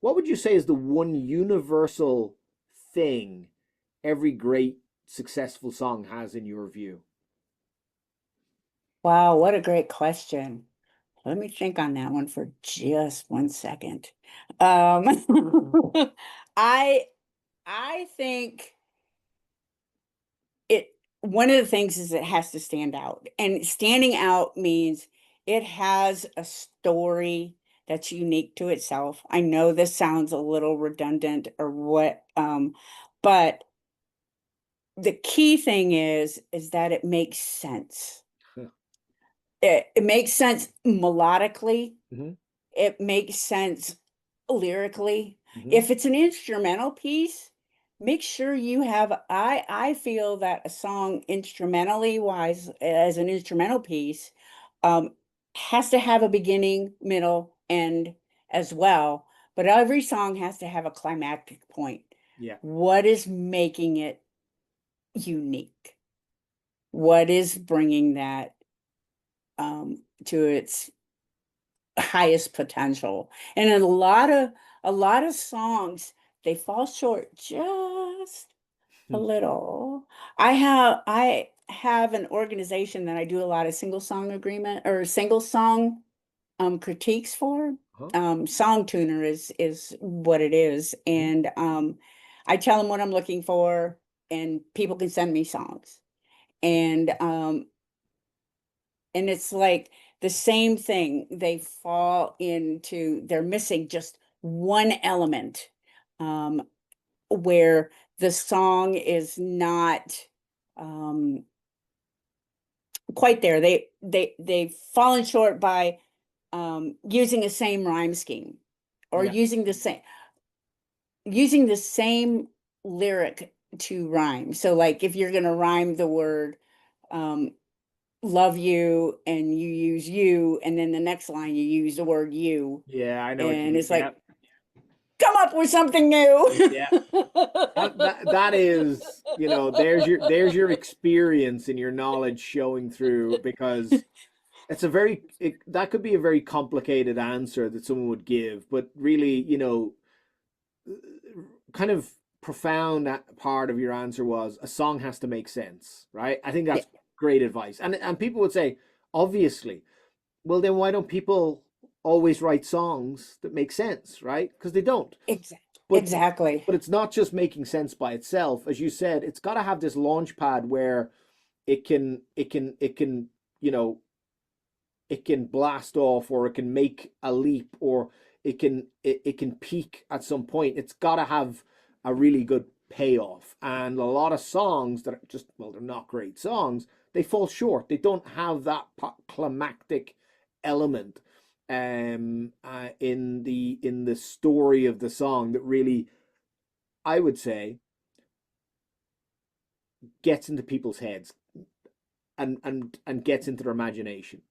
What would you say is the one universal thing every great successful song has in your view? Wow, what a great question. Let me think on that one for just 1 second. Um, I I think it one of the things is it has to stand out. And standing out means it has a story that's unique to itself. I know this sounds a little redundant or what, but the key thing is that it makes sense. It makes sense melodically. Hmm. It makes sense lyrically. Hmm. If it's an instrumental piece, make sure you have I feel that a song instrumentally wise as an instrumental piece um has to have a beginning, middle, end as well, but every song has to have a climactic point. Yeah. What is making it unique? What is bringing that to its highest potential? And a lot of songs, they fall short just a little. I have an organization that I do a lot of single song agreement or single song critiques for. Huh? Song tuner is what it is. Mhm. And I tell them what I'm looking for, and people can send me songs. And it's like the same thing. They fall into, they're missing just one element, um, where the song is not um, quite there. They've fallen short by using the same rhyme scheme, or Yeah. using the same lyric to rhyme. So like if you're gonna rhyme the word um, love you, and you use you, and then the next line you use the word you, Yeah, I know what you and mean. it's Yeah. like, come up with something new. Yeah. That is, there's your experience and your knowledge showing through because that could be a very complicated answer that someone would give, but really, kind of profound part of your answer was a song has to make sense, right? I think Yeah, that's great advice. And people would say, obviously, well then why don't people always write songs that make sense, right? Because they don't. But exactly. but it's not just making sense by itself. As you said, it's got to have this launch pad where it can you know it can blast off, or it can make a leap, or it can peak at some point. It's got to have a really good payoff. And a lot of songs that are just, well, they're not great songs, they fall short. They don't have that climactic element in the story of the song that really, I would say, gets into people's heads and gets into their imagination.